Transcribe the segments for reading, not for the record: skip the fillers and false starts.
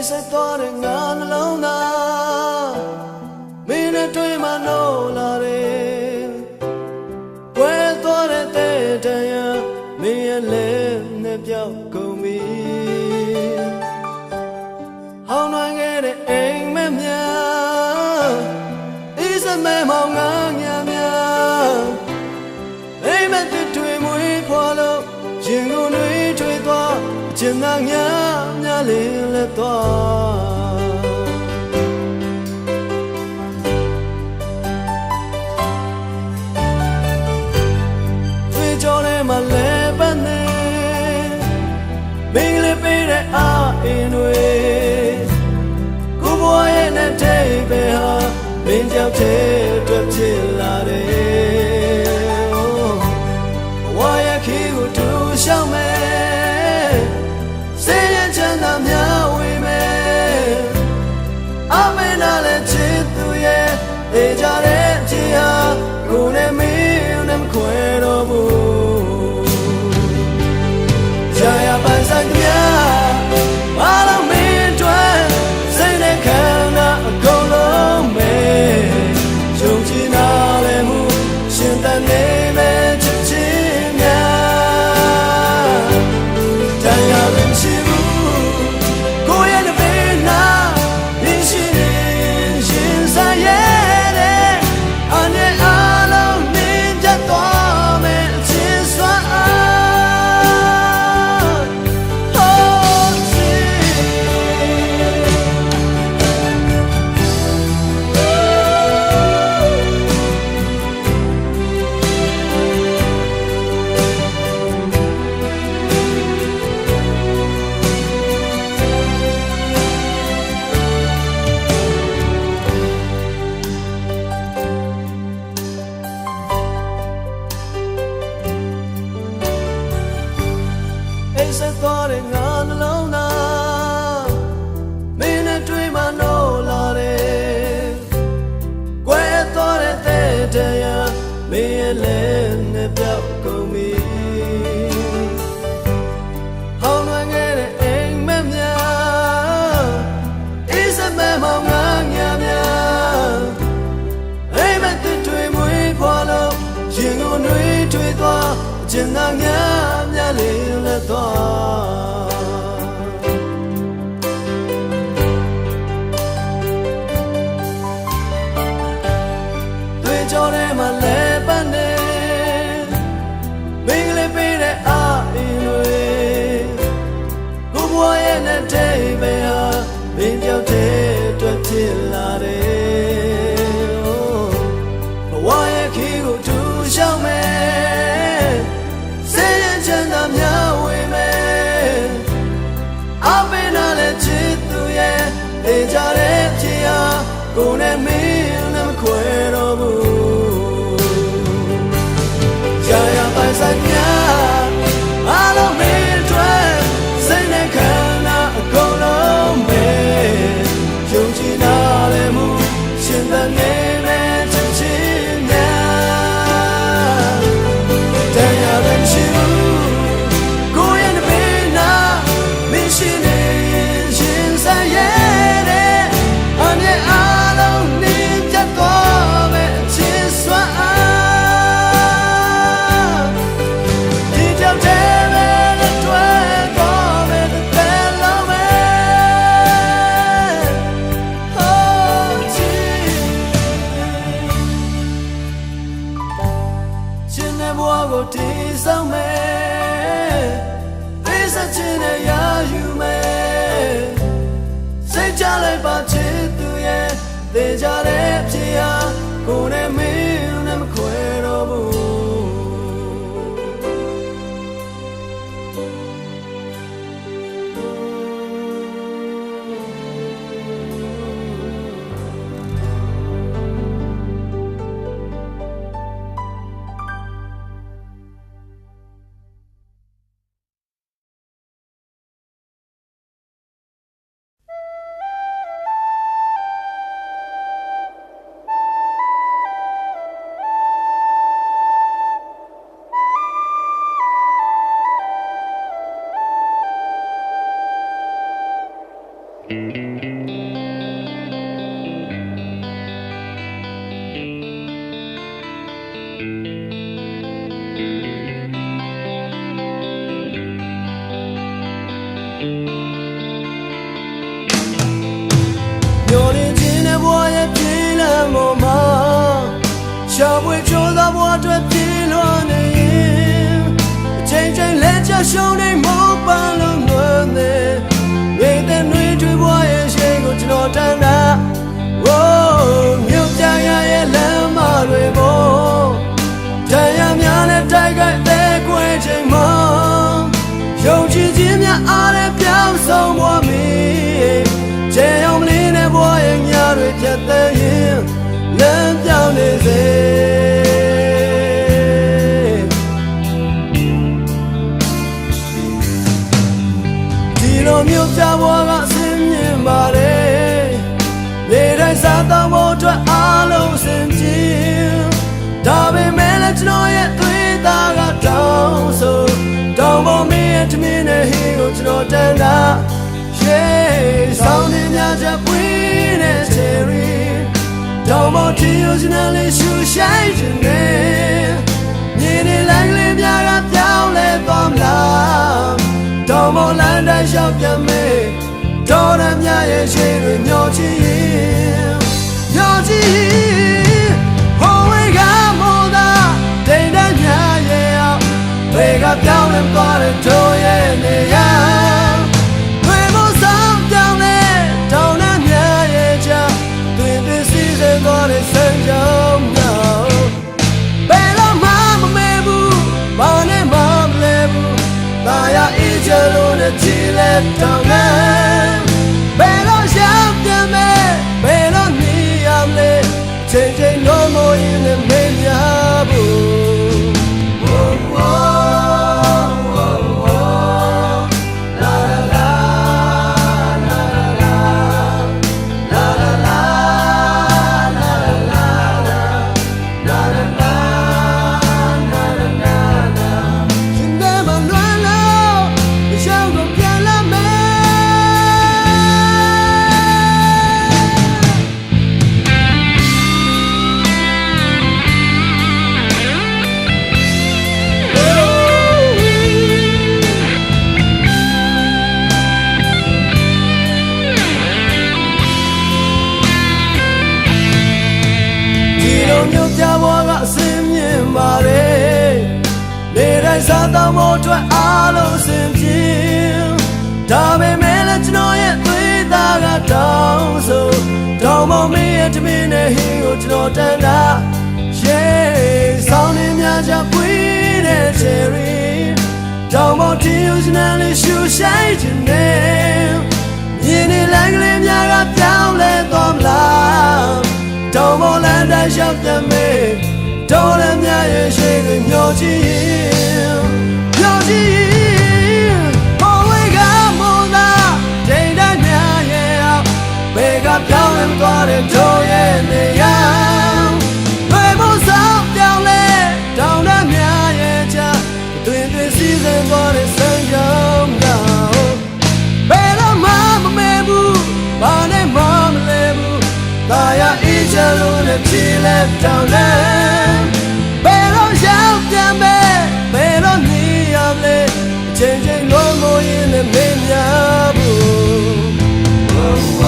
set thought and gone alone now. Been a dream I know, Larry. Where thought it there, me and Lim, the Yoko me. How do I get it? Ain't me, is a memo, Aim at the dream we follow. Jingle, we trade war. Jinang yam ya le toa Tui cho le ma le ban ne Ming le pe de a in we Ku bo ye ne te pe ha Min jiao te twet chit la de Wa ye khi ku tu xiao me They got it, dear. Go to me and I'm quite over. Jaya Bansangya, I don't mean to say they cannot go long way. Jojina Lemu, Shinta Name, Chichina. Jaya Shibu, go in the bay now. Set thought and gone alone now. Been a dream I know, Larry. Where thought it there, me and Len, the Yoko me. How do I get it? Ain't me, is a memo, Aim at the dream we follow. Jingle, we trade war. Jinang yam ya le toa Tui cho le ma le ban ne Ming le pe de a in we Ku bo ye ne te pe ha Min jiao te twet chit la de Wa ye khi ku tu xiao me They got it, dear. Go to me and I'm quite over. Jaya Bansangya, I don't mean to say they cannot go long way. Jojina Lemu, Shinta Name, Chichina. Jaya Shibu, go in the bay now, Mission. They got it, dear. Go to me and I'm quite over. မျိုးသားဘဝအတွက်ပြေးလွှားနေရင်အချိန်ချင်းလက်ချက်ရှုံးနေမောပန်းလုံးလွန်နေမိတဲ့နှွေးထွေးဘဝရဲ့ရှိန်ကိုကျွန်တော်တန်းတာမြို့ပြရရဲ့လမ်းမတွေပေါ်တရားများနဲ့တိုက်ခိုက်တဲ့ကွယ်ချိန်မှာယုံကြည်ခြင်းများအားနဲ့ပြောင်းဆုံးဘဝမီခြေအောင်လေးနဲ့ဘဝရဲ့ညတွေဖြတ်သန်းရင်လမ်းပြောင်းနေစေဒီလိုမြို့ပြဘဝကဆင်းမြင်ပါတယ်နေတိုင်းစားသောက်ဖို့အတွက်အားလုံးစင်ကြင်ဒါပေမဲ့လည်းကျွန်တော်ရဲ့သွေးသားကတောင်းဆိုတောင်းပေါ်မင်းရဲ့တမင်းနဲ့ဟင်းကိုကျွန်တော်တန်းတာဆောင်းနေများချက်ပွေးတဲ့ချယ်ရီတောင်းပေါ်ထီယူစနေလေးရှူရှိုင်းခြင်းနဲ့မြေနေလိုင်းလေးများကပြောင်းလဲသွားမလားတောင်းပေါ်လမ်းတိုင်းလျှောက်ပြန်မေးတော်ရမြရဲ့ရှိတွေမျောချီမျောချီဟိုဝေကမောသာတိမ်တန်းမြရဲ့အောင်ဝေကပြောင်းလဲသွားတဲ့တို့ရဲ့နေရာသွားတဲ့စံကြောင်းတော့ဘယ်တော့မှမမေ့ဘူးဘာနဲ့မှမလဲဘူးသာယာအေးချလို့နဲ့ကြည်လက်တောင်းနေဘယ်တော့ရှောင်ပြန်မယ်ဘယ်တော့နေရမလဲချိန်ချိန်လုံးမရင်လည်းမေ့ရဘူးမြို့ပြဘဝကအစင်းမြင်ပါတယ်နေတိုင်းစားသောက်ဖို့အတွက်အားလုံးစင်ပြေဒါပေမဲ့လည်းကျွန်တော်ရဲ့သွေးသားကတောင်းဆိုတောင်းပေါ်မင်းရဲ့တမင်းနဲ့ဟင်းကိုကျွန်တော်တန်းတာဆောင်းနေများချပွေးတဲ့ချယ်ရီတောင်းပေါ်ထီယူစနေလေးရှူရှိုင်းခြင်းနဲ့မြေနေလိုင်းကလေးများကပြောင်းလဲသွားမလားတောင်းပေါ်လမ်းတိုင်းလျှောက်ပြန်မေးတော်ရမြရဲ့ရှိတွေမျောချီဟိုဝေကမောသာတိမ်တန်းမြရဲ့အောင်ဘယ်ကပြောင်းလဲသွားတဲ့တို့ရဲ့နေရာဘယ်မို့ဆောင်ပြောင်းလဲတောင်းတမြရဲ့ချတွင်တွင်စီစဉ်သွားတဲ့စံကြောင်းတော့ဘယ်တော့မှမမေ့ဘူးဘာနဲ့မှမလဲဘူးသာယာအေးချလို့နဲ့ကြည်လက်တောင်းလဲဘယ်တော့ရောက်ပြန်မယ်ဘယ်တော့နေရမလဲအချိန်ချင်းလုံးမရင်လည်းမေ့မြဘူးမ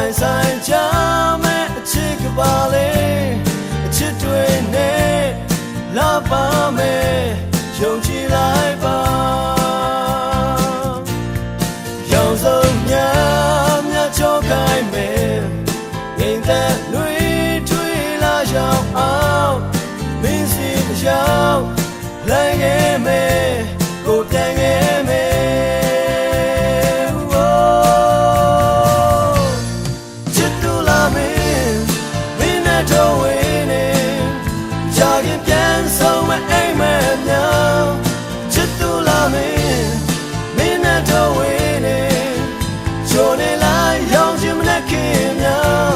ပိုင်ဆိုင်ချမဲ့အချစ်ကပါလေအချစ်တွေနဲ့လာပါမယ်ယုံကြည်လိုက်ပါရောင်စုံများများချောကိုင်းမယ်ငိမ့်သက်လွေထွေးလာရောက်အောင်မင်းစီရောက်လိုက်ခဲ့မယ်ကိုပြန်ခဲ့မယ်ချစ်တူလာမင်းမင်းနဲ့တော့ဝေးနေကြာခင်ပြန်ဆုံးမအိမ်မဲ့များချစ်တူလာမင်းမင်းနဲ့တော့ဝေးနေချိုနေလိုက်ရောင်ချင်မနဲ့ခင်များ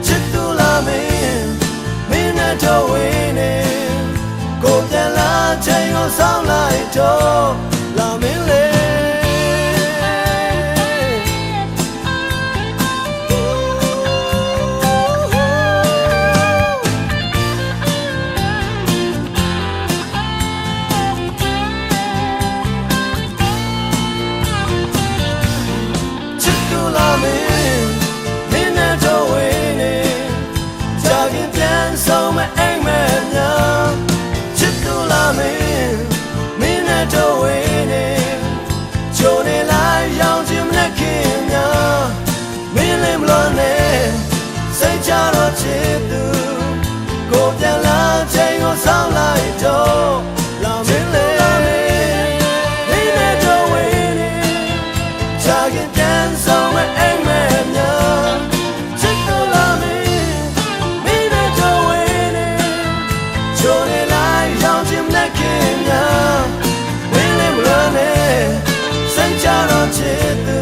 ချစ်တူလာမင်းမင်းနဲ့တော့ဝေးနေကိုပြန်လာချိန်ကိုဆောင်လိုက်တော့လာမင်းလေချစ်တူလာမင်းမင်းနဲ့တော့ဝေးနေကြာခင်ပြန်ဆုံးမအိမ်မဲ့များချစ်တူလာမင်းမင်းနဲ့တော့ဝေးနေချိုနေလိုက်ရောင်ချင်မနဲ့ခင်များမင်းလည်းမလွန်နဲ့စိတ်ချတော့ချစ်သူကိုပြန်လာချိန်ကိုဆောင်လိုက်တော့လာမင်းလေမင်းနဲ့တော့ဝေးနေကြာခင်ပြန်ဆုံးမအိမ်မဲ့များချစ်တူလာမင်းမင်းနဲ့တော့ဝေးနေချိုနေလိုက်ရောင်ချင်မနဲ့ခင်များမင်းလည်းမလွန်နဲ့စိတ်ချတော့ချစ်သူ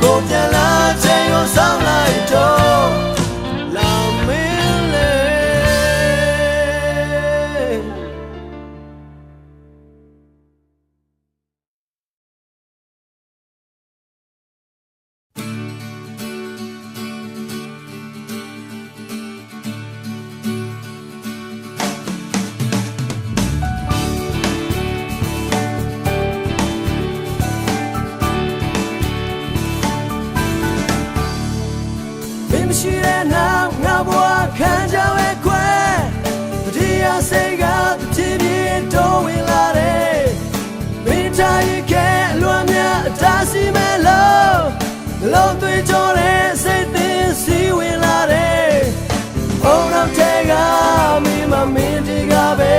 ကိုပြန်လာချိန်ကိုဆောင်လိုက်တော့လာမင်းလေမရှိတဲ့နောက်ငါဘဝခံကြဝဲခွဲတရားစိတ်ကတည်ပြည့်တိုးဝင်လာတယ်မိသားရဲ့ကဲလွမ်းမြအတားစီမဲ့လို့လုံးသွေးကြောတဲ့စိတ်သိစီဝင်လာတယ်ဘုံတော့တဲ့ကမိမမင်းဒီကပဲ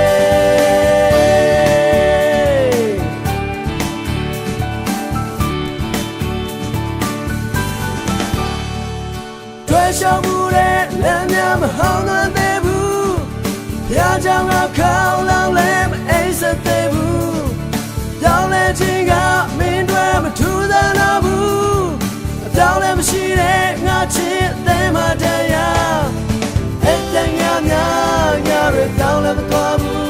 ရှောင်မှုတဲ့လက်များမဟောင်းသွင်းသေးဘူးဘုရားကြောင့်ငါခေါင်းလောင်းလဲမအိပ်စက်သေးဘူးပြောင်းလဲခြင်းကမင်းတွေမထူးသန်းတော့ဘူးအပြောင်းလဲမရှိတဲ့ငါချစ်တဲ့မတရားအဲ့တဲ့ငါများငါရပြောင်းလဲမသွားဘူး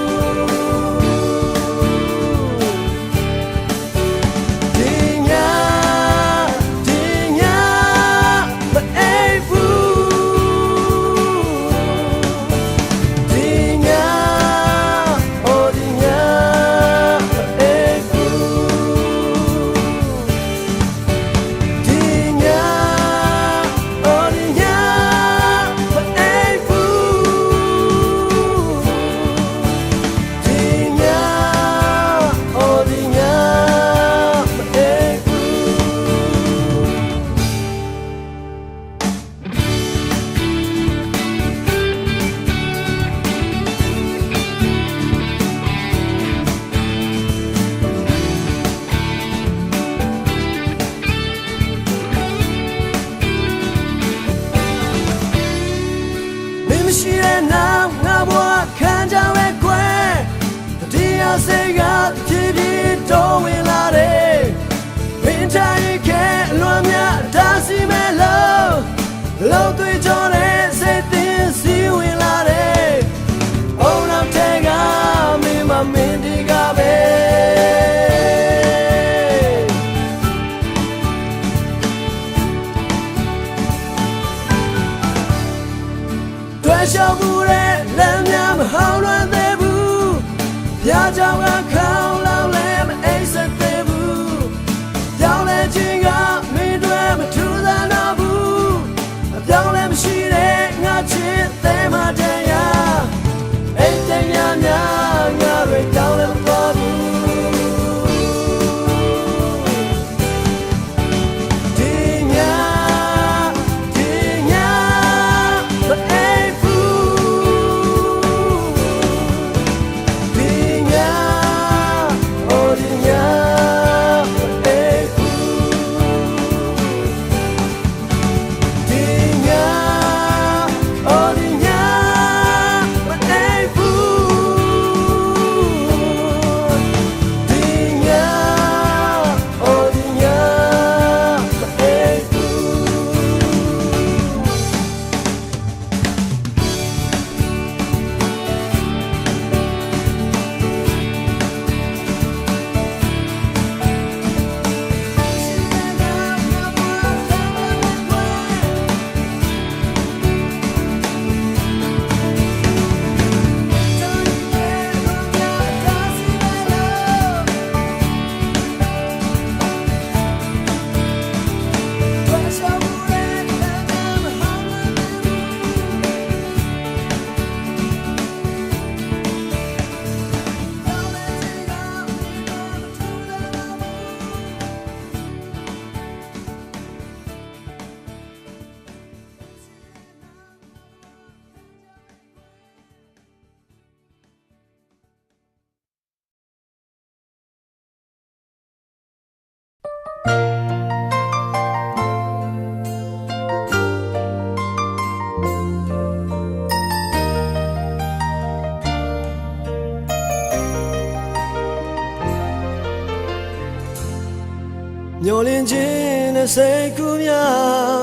မျောလင်းခြင်းနဲ့စိတ်ကူးများ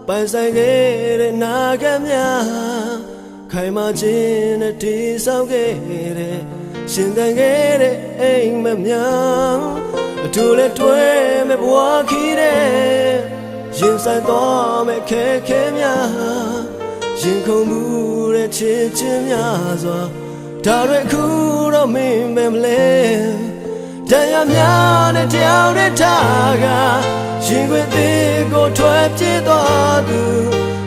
ပိုင်ဆိုင်ခဲ့တဲ့နာဂတ်များခိုင်မာခြင်းနဲ့တည်ဆောက်ခဲ့တဲ့ရှင်သန်ခဲ့တဲ့အိမ်မက်များအထူးလည်းတွဲမဲ့ဘဝခီးတဲ့ရင်ဆိုင်တော်မဲ့ခဲခဲများရင်ခုန်မှုတဲ့ချစ်ချင်းများစွာဒါတွေခုတော့မင်းပဲမလဲတရားများနဲ့တရားတွေထားကရင်ခွေသေးကိုထွက်ပြေးသွားသူ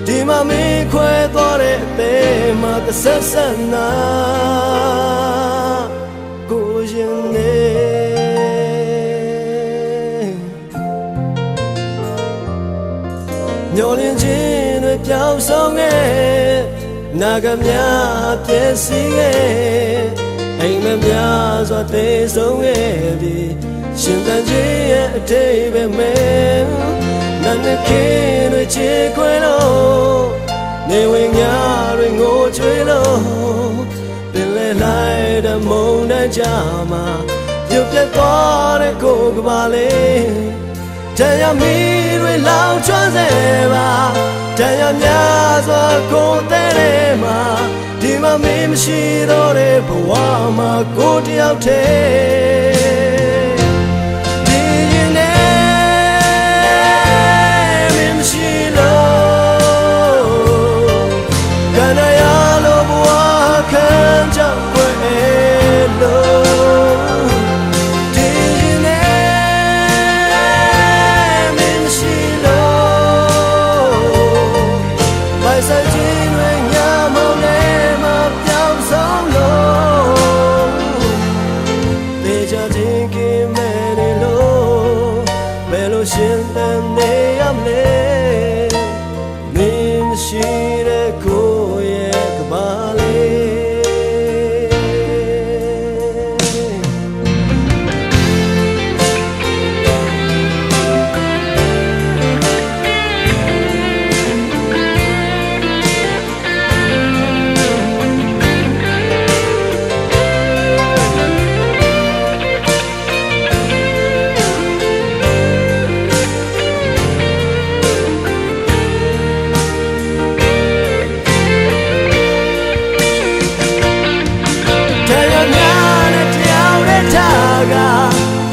ဒီမှာမင်းခွဲသွားတဲ့အသေးမှာတစ်ဆက်ဆက်နာကိုရင်နေမျောလင်းခြင်းတွေပြောင်းဆုံးခဲ့နာဂများပြည့်စည်ခဲ့အိမ်မက်များစွာတေဆုံးခဲ့ပြီးရှင်သန်ခြင်းရဲ့အထိပ္ပယ်မဲ့နာနဲ့ခင်းတွေချေခွဲလို့နေဝင်များတွေငိုကြွေးလို့ပင်လေလိုက်တဲ့မုန်တိုင်းကြမှာပြုတ်ပြတ်သွားတဲ့ကိုယ်ကပါလေတရားမီးတွေလောင်ကျွမ်းစေပါတရားများစွာကိုယ်တဲ့မှာဒီမှာမင်းမရှိတော့တဲ့ဘဝမှာကိုယ်တယောက်တည်းဒီရင်နဲ့မင်းမရှိလို့ကနရလို့ဘဝခံကြွယ်လို့ဒီရင်နဲ့မင်းမရှိလို့ပိုင်ဆိုင်ခြင်းတွေညာမောင်းနေရှင်သန်နေရမလဲမင်းမရှိတဲ့ကိုယ်ရဲ့ကဘာလေး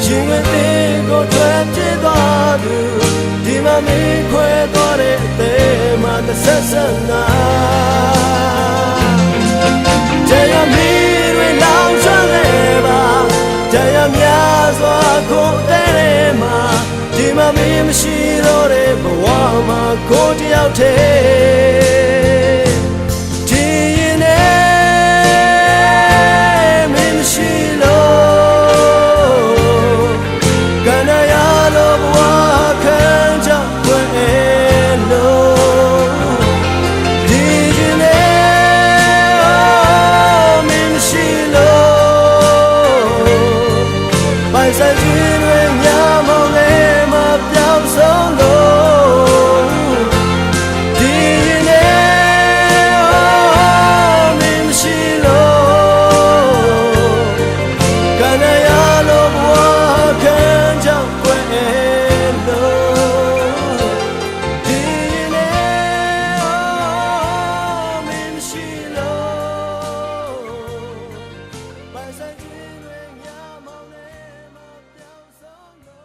ရှင်ဝင်သေးကိုထွက်ပြေးသွားသူဒီမှာမင်းခွဲသွားတဲ့အသေးမှာတစ်ဆက်ဆက်နာတရားမီးတွေလောင်ကျွမ်းနေပါတရားများစွာကိုယ်တဲ့မှာဒီမှာမင်းမရှိတော့တဲ့ဘဝမှာကိုယ်တယောက်တည်းဒီရင်နဲ့မင်းမရှိလို့ပိုင်ဆိုင်ခြင်းတွေညာမောင်းနေမှာပြောင်းဆုံးလို့ဒီရင်နဲ့မင်းမရှိလို့ကနရလို့ဘဝခံကြောက်ွယ်လို့ဒီရင်နဲ့မင်းမရှိလို့ပိုင်ဆိုင်ခြင်းတွေညာမောင်းနေSolo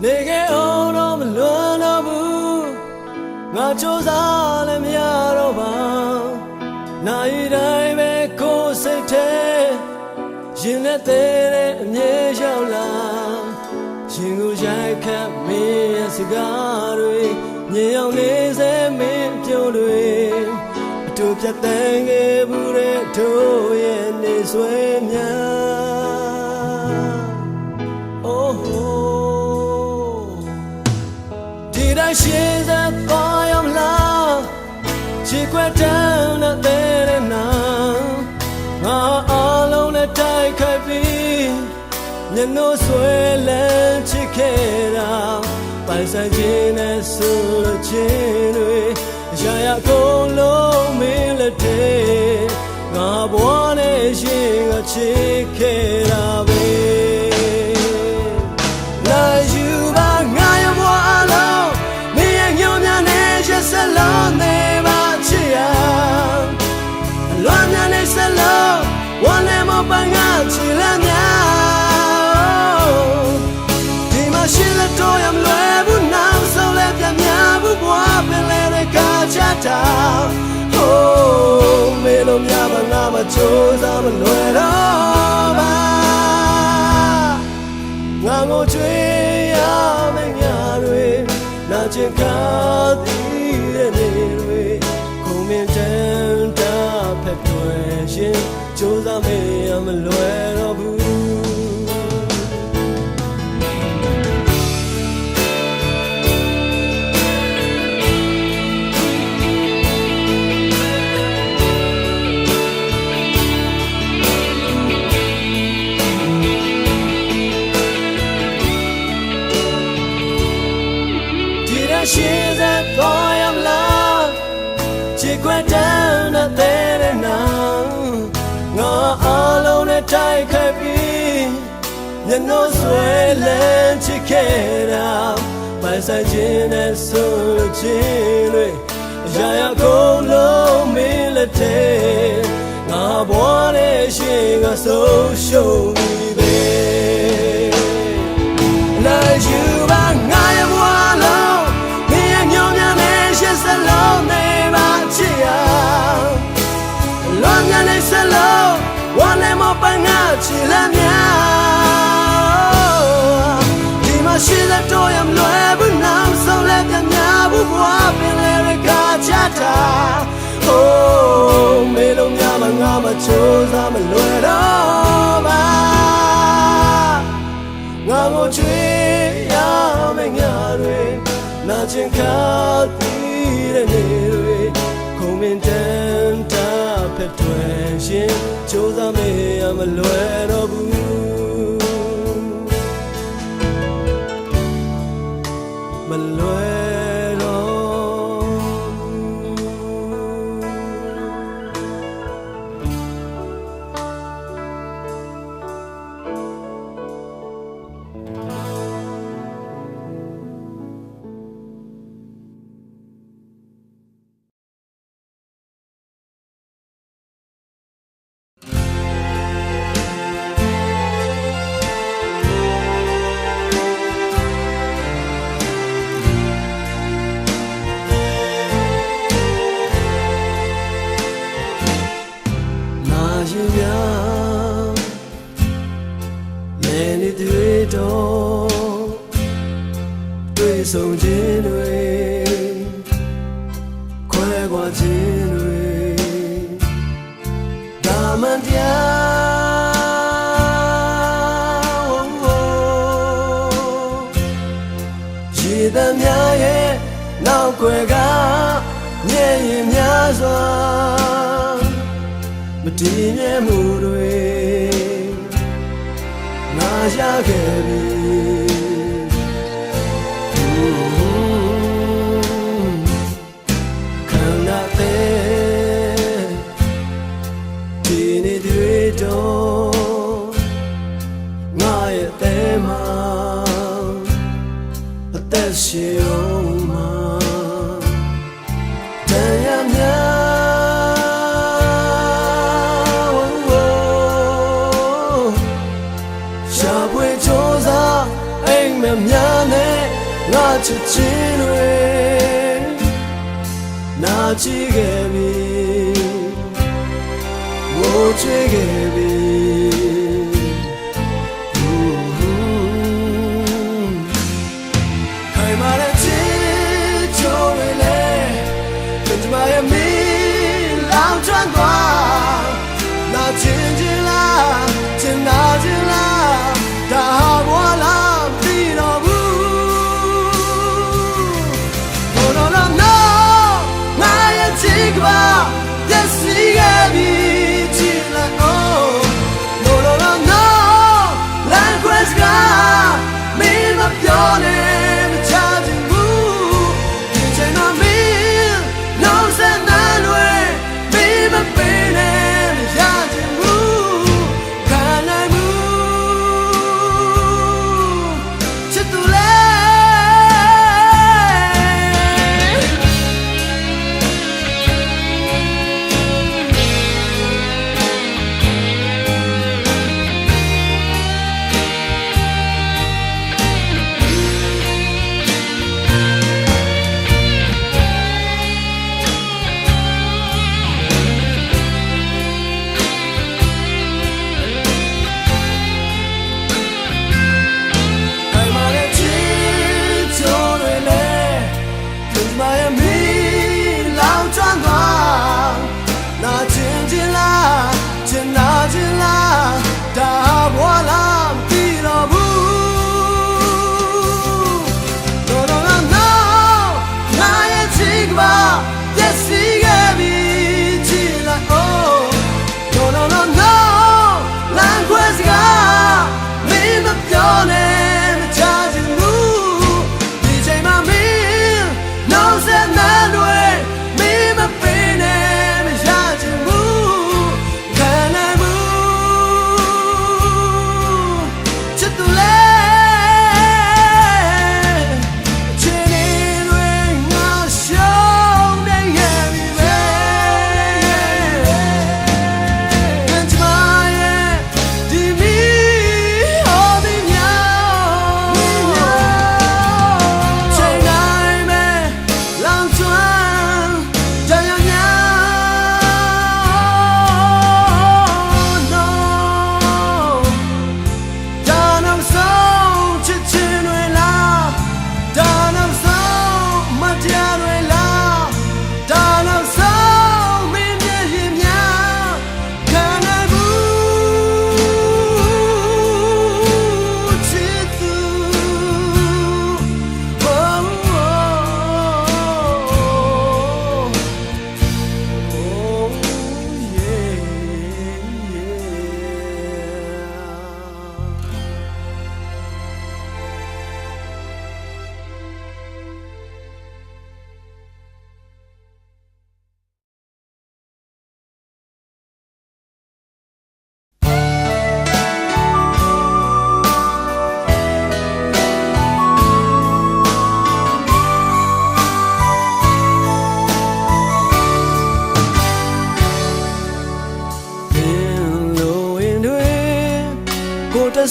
နေခဲ့အောင်တော့မလွန်တော့ဘူးငါကြိုးစားလည်းမရတော့ပါနိုင်တိုင်းပဲကိုယ်စိတ်ထဲရင်နဲ့သေးတဲ့အမြဲရောက်လာရင်ကိုရိုက်ခတ်မင်းရဲ့စကားတွေမြင်အောင်နေစေမင်းပြုံးတွေအတူပြတ်တန်းခဲ့ဘူးတဲ့တို့ရဲ့နေဆွေများရှေ့ဆက်သွားရမလားချစ်ခွက်တန်းတဲ့နာငါအားလုံးနဲ့တိုက်ခိုက်ပြီးညနိုးဆွဲလန်းချစ်ခဲ့တာပိုင်ဆိုင်ခြင်းနဲ့ဆိုလို့ခြင်းတွေရာရာကုန်လုံးမင်းလက်ထဲငါဘဝနဲ့ရှင်ကချစ်ခဲ့တာပဲလာယူပါငါရဲ့ဘဝအလုံးဆက်လုံးနေပါချစ်ရလွမ်းများနေဆက်လုံးဝမ်းနဲ့မပန်းငါချစ်လမ်းများဒီမှာရှိလက်တော့ရမလွယ်ဘူးနောက်ဆုံးလည်းပြများဘူးဘွားပင်လေတဲ့ကားချတာဟိုးမေလို့များပါငါမချိုးစားမလွယ်တော့ပါငါကိုကြွေးရမယ့်ညတွေနာကျင်ကားနေတွေခုံမင်းတန်တာဖက်တွယ်ရှင်ကြိုးစားမေးရမလွယ်တော့ဘူးဒီရရှိတဲ့တော်ရမလားချစ်ခွက်တန်းတဲ့နာငါအားလုံးနဲ့တိုက်ခိုက်ပြီးညနိုးဆွဲလန်းချစ်ခဲ့တာပိုင်ဆိုင်ခြင်းနဲ့ဆိုလို့ခြင်းတွေရာရာကုန်လုံးမင်းလက်ထဲငါဘဝနဲ့ရှင်ကဆုံးရှုံးပြီပဲလာယူပါငါရဲ့ဘဝလုံးမင်းရဲ့ညောင်းများနဲ့ရှစ်စလုံးနဲ့ လက်များဒီမှာရှိတဲ့တော့ရမလွယ်ဘူးနောက်ဆုံးလည်းပြများဘူးဘွားပင်လေကချတာโอ้မေလုံးများမငါမချိုးစားမလွယ်တော့ပါငါကိုချွေရမယ့်ငါတွေနာကျင်ခါတည်တဲ့နေတွေခုံမင်းတန်တာဖက်ထွယ်ရှင်ချိုးစားမေးရမလွယ်တော့ဘူးမလွယ်တော့တွေ့ဆုံခြင်းတွေခွဲခွာခြင်းတွေဒါမှန်တရားရေသမ်းများရဲ့နောက်ွယ်ကမျက်ရည်များစွာမတည်မြဲမှုတွေငါရခဲ့ပြီငါရဲ့တဲမှာအသက်ရှင်အောင်မှာတရားများရှာဖွေကြိုးစားအိမ်မများနဲ့ငါချစ်ချင်းတွေနာကြည့်ခဲ့ပြီဝိုးချွေခဲ့ပြီ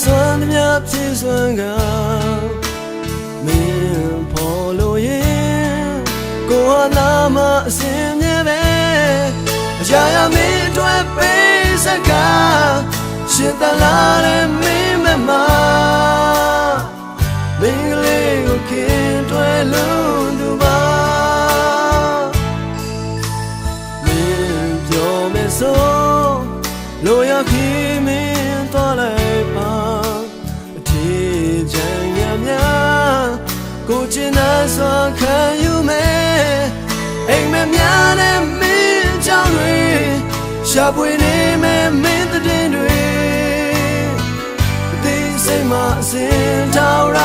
စွမ်းသမျှဖြည့်စွမ်းကမင်းဖော်လို့ရင်ကိုဟာလာမအစင်မြဲပဲအရာရာမင်းအတွက်ပေးစကားရှင်သလားတဲ့မင်းမမမင်းကလေးကိုခင်တွဲလုံးသူပါမင်းပြောမယ်ဆိုလိုရခီမင်းသွားလိုက်ပါအထီးချမ်းရမြကိုချင်တဲ့စွာခံယူမယ်အိမ်မများတဲ့မင်းကြောင့်တွေရှာဖွေနေမယ်မင်းတဲ့တွေဒီစိတ်မှာအစဉ်ထောက်ရ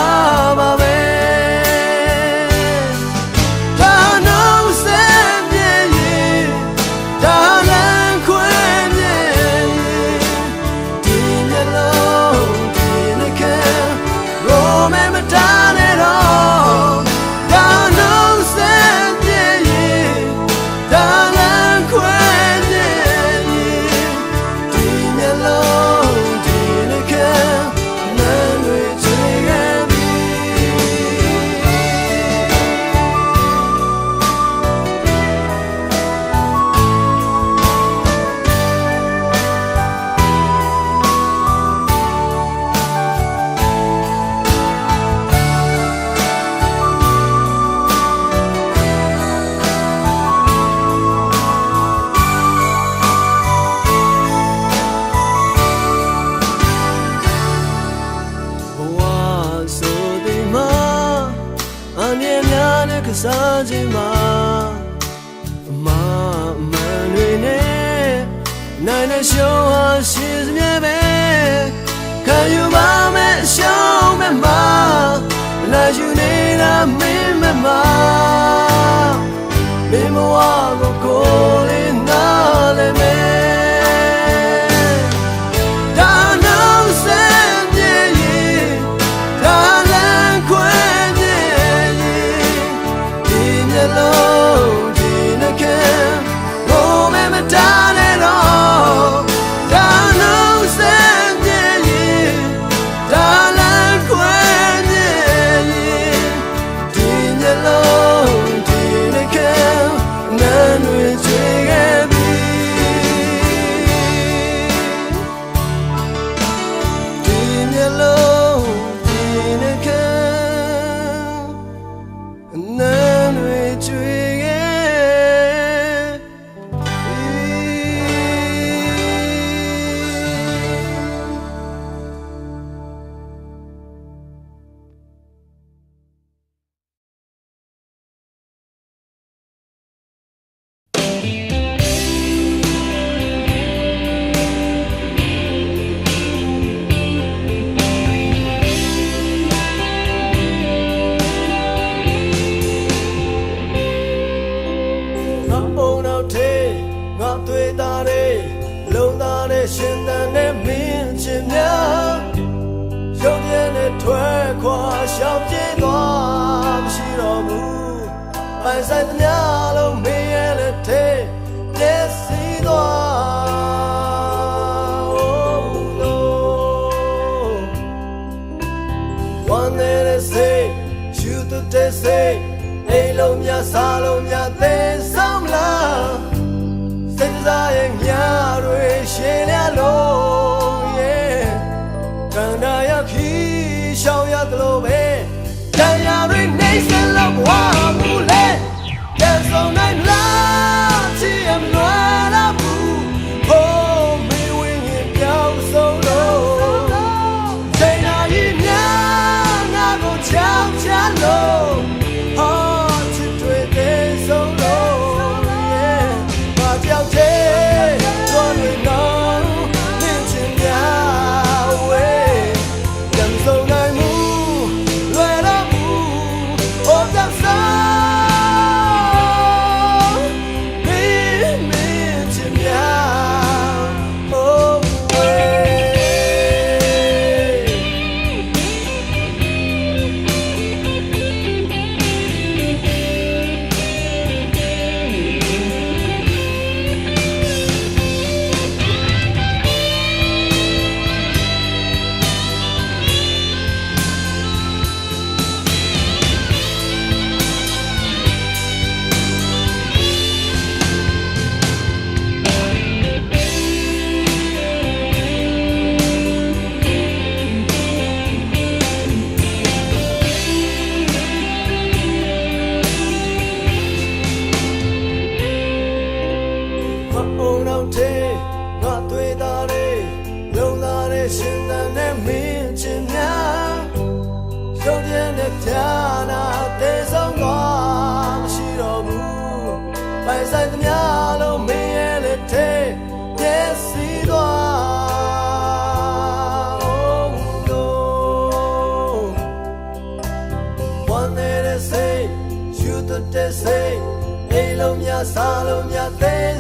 ပါပဲစားခြင်းမှာအမမန်တွေနဲ့နိုင်တဲ့ရှုံးဟာရှိစမြဲပဲခံယူပါမယ်ရှုံးမဲ့မှာလာယူနေတာမင်းမမမင်းမဝကိုကိုလေးနားလည်းမဲရှင်တန်နဲ့မင်းချင်များရုပ်ရည်နဲ့ထွက်ခွာရှောင်ပြေးသွားမရှိတော့ဘူးပိုင်ဆိုင်သမျှလုံးမင်းရဲ့လက်ထဲပြည့်စည်သွားဝန်နေတဲ့စိတ်ယူတဲ့စိတ်အိမ်လုံးများစားလုံးများသိဆောင်လားစိတ်စားရဲ့ညတွေရှည်လျက်လုံးရဲ့ကန္တာရခီရှောင်ရသလိုပဲတရားတွေနေစလောက်ဝါဘူးလေတဲ့ဆုံးနိုင်လားချီအမလွယ်လာဘူးဟိုးမေဝင်းရင်ပြောင်းဆုံးလို့စိတ်နာကြီးများငါကိုချောင်းချလို့Some တဲ့ဖြာနာသေးဆုံးသွားမရှိတော့ဘူးပိုင်ဆိုင်သမျှလုံးမင်းရဲ့လက်ထဲပြည့်စည်သွား Oh no One day they say you the say အိမ်လုံးများစားလုံးများသေး